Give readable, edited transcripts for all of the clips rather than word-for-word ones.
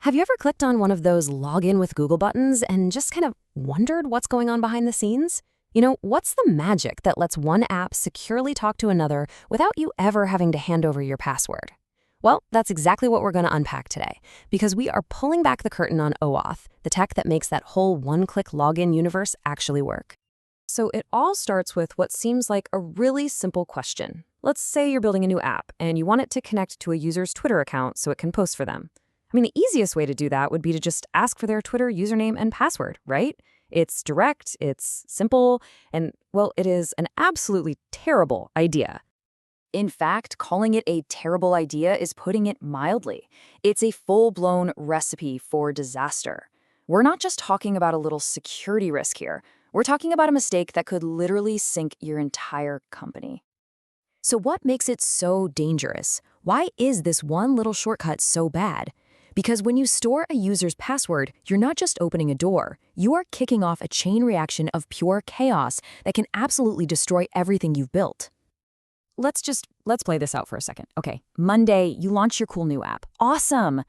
Have you ever clicked on one of those login with Google buttons and just kind of wondered what's going on behind the scenes? What's the magic that lets one app securely talk to another without you ever having to hand over your password? Well, that's exactly what we're going to unpack today, because we are pulling back the curtain on OAuth, the tech that makes that whole one-click login universe actually work. So it all starts with what seems like a really simple question. Let's say you're building a new app and you want it to connect to a user's Twitter account so it can post for them. The easiest way to do that would be to just ask for their Twitter username and password, right? It's direct, it's simple, and, well, it is an absolutely terrible idea. In fact, calling it a terrible idea is putting it mildly. It's a full-blown recipe for disaster. We're not just talking about a little security risk here. We're talking about a mistake that could literally sink your entire company. So what makes it so dangerous? Why is this one little shortcut so bad? Because when you store a user's password, you're not just opening a door, you are kicking off a chain reaction of pure chaos that can absolutely destroy everything you've built. Let's play this out for a second. Okay, Monday, you launch your cool new app. Awesome!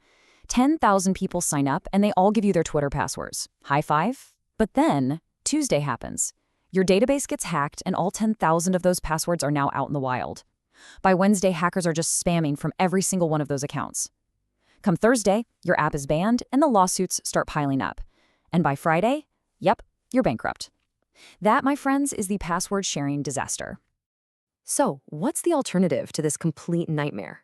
10,000 people sign up and they all give you their Twitter passwords. High five? But then, Tuesday happens. Your database gets hacked and all 10,000 of those passwords are now out in the wild. By Wednesday, hackers are just spamming from every single one of those accounts. Come Thursday, your app is banned and the lawsuits start piling up. And by Friday, yep, you're bankrupt. That, my friends, is the password sharing disaster. So, what's the alternative to this complete nightmare?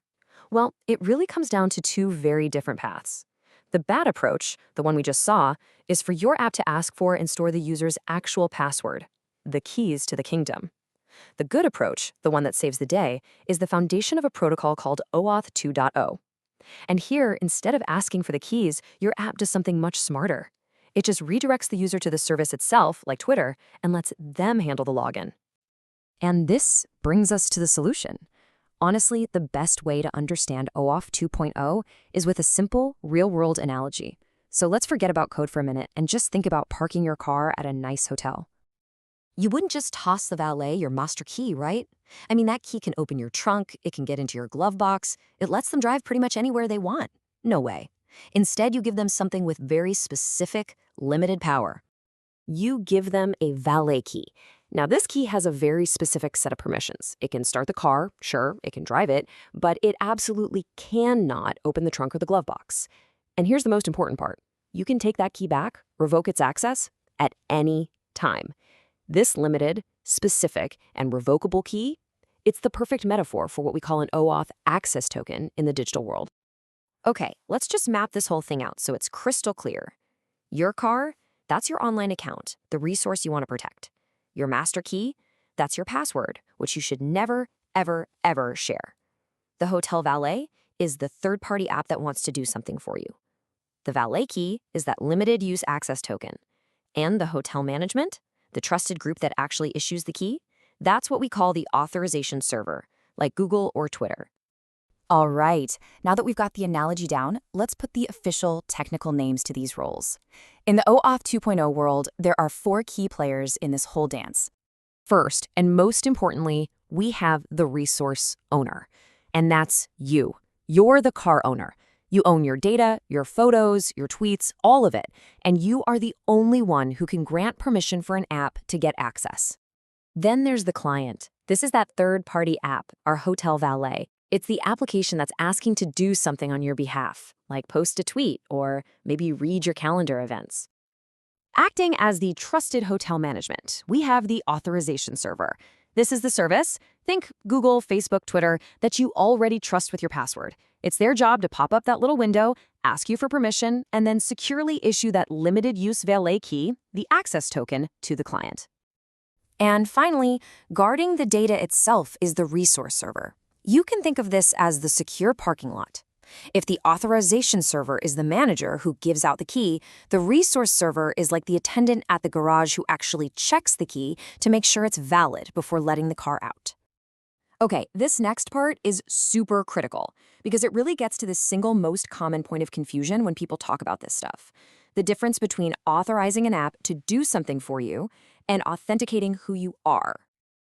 Well, it really comes down to two very different paths. The bad approach, the one we just saw, is for your app to ask for and store the user's actual password, the keys to the kingdom. The good approach, the one that saves the day, is the foundation of a protocol called OAuth 2.0. And here, instead of asking for the keys, your app does something much smarter. It just redirects the user to the service itself, like Twitter, and lets them handle the login. And this brings us to the solution. Honestly, the best way to understand OAuth 2.0 is with a simple, real-world analogy. So let's forget about code for a minute and just think about parking your car at a nice hotel. You wouldn't just toss the valet your master key, right? That key can open your trunk, it can get into your glove box, it lets them drive pretty much anywhere they want. No way. Instead, you give them something with very specific, limited power. You give them a valet key. Now, this key has a very specific set of permissions. It can start the car, sure, it can drive it, but it absolutely cannot open the trunk or the glove box. And here's the most important part. You can take that key back, revoke its access, at any time. This limited, specific, and revocable key, it's the perfect metaphor for what we call an OAuth access token in the digital world. Okay, let's just map this whole thing out so it's crystal clear. Your car, that's your online account, the resource you want to protect. Your master key, that's your password, which you should never, ever, ever share. The hotel valet is the third-party app that wants to do something for you. The valet key is that limited use access token. And the hotel management, the trusted group that actually issues the key, that's what we call the authorization server, like Google or Twitter. All right, now that we've got the analogy down, let's put the official technical names to these roles. In the OAuth 2.0 world, there are 4 key players in this whole dance. First, and most importantly, we have the resource owner, and that's you. You're the car owner. You own your data, your photos, your tweets, all of it, and you are the only one who can grant permission for an app to get access. Then there's the client. This is that third-party app, our hotel valet. It's the application that's asking to do something on your behalf, like post a tweet or maybe read your calendar events. Acting as the trusted hotel management, we have the authorization server. This is the service, think Google, Facebook, Twitter, that you already trust with your password. It's their job to pop up that little window, ask you for permission, and then securely issue that limited use valet key, the access token, to the client. And finally, guarding the data itself is the resource server. You can think of this as the secure parking lot. If the authorization server is the manager who gives out the key, the resource server is like the attendant at the garage who actually checks the key to make sure it's valid before letting the car out. Okay, this next part is super critical because it really gets to the single most common point of confusion when people talk about this stuff. The difference between authorizing an app to do something for you and authenticating who you are.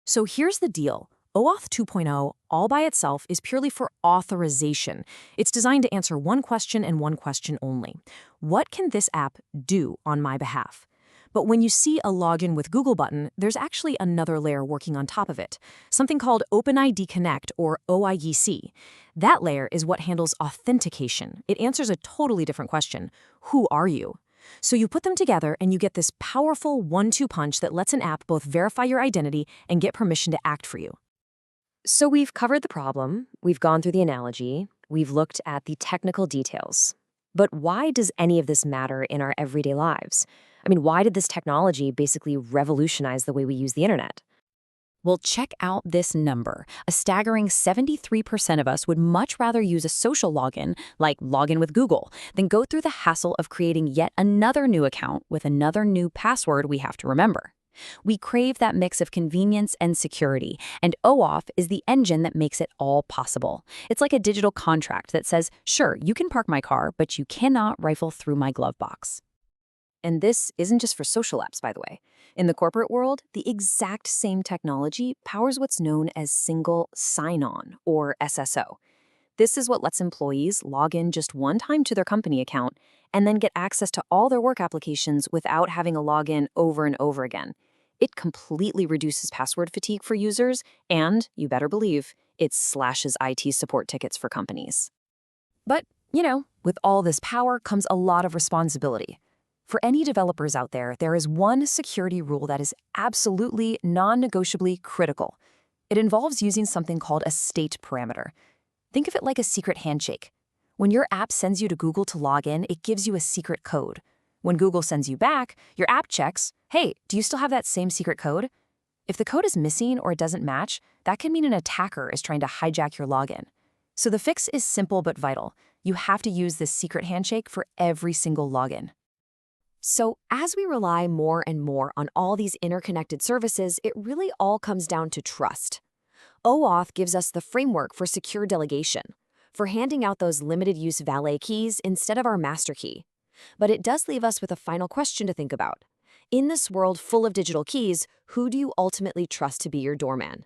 So here's the deal. OAuth 2.0, all by itself, is purely for authorization. It's designed to answer one question and one question only. What can this app do on my behalf? But when you see a login with Google button, there's actually another layer working on top of it, something called OpenID Connect, or OIDC. That layer is what handles authentication. It answers a totally different question. Who are you? So you put them together and you get this powerful 1-2 punch that lets an app both verify your identity and get permission to act for you. So we've covered the problem, we've gone through the analogy, we've looked at the technical details. But why does any of this matter in our everyday lives? I mean, why did this technology basically revolutionize the way we use the internet? Well, check out this number. A staggering 73% of us would much rather use a social login, like login with Google, than go through the hassle of creating yet another new account with another new password we have to remember. We crave that mix of convenience and security, and OAuth is the engine that makes it all possible. It's like a digital contract that says, sure, you can park my car, but you cannot rifle through my glove box. And this isn't just for social apps, by the way. In the corporate world, the exact same technology powers what's known as single sign-on, or SSO. This is what lets employees log in just one time to their company account and then get access to all their work applications without having a login over and over again. It completely reduces password fatigue for users, and, you better believe, it slashes IT support tickets for companies. But, with all this power comes a lot of responsibility. For any developers out there, there is one security rule that is absolutely non-negotiably critical. It involves using something called a state parameter. Think of it like a secret handshake. When your app sends you to Google to log in, it gives you a secret code. When Google sends you back, your app checks, hey, do you still have that same secret code? If the code is missing or it doesn't match, that can mean an attacker is trying to hijack your login. So the fix is simple but vital. You have to use this secret handshake for every single login. So as we rely more and more on all these interconnected services, it really all comes down to trust. OAuth gives us the framework for secure delegation, for handing out those limited-use valet keys instead of our master key. But it does leave us with a final question to think about. In this world full of digital keys, who do you ultimately trust to be your doorman?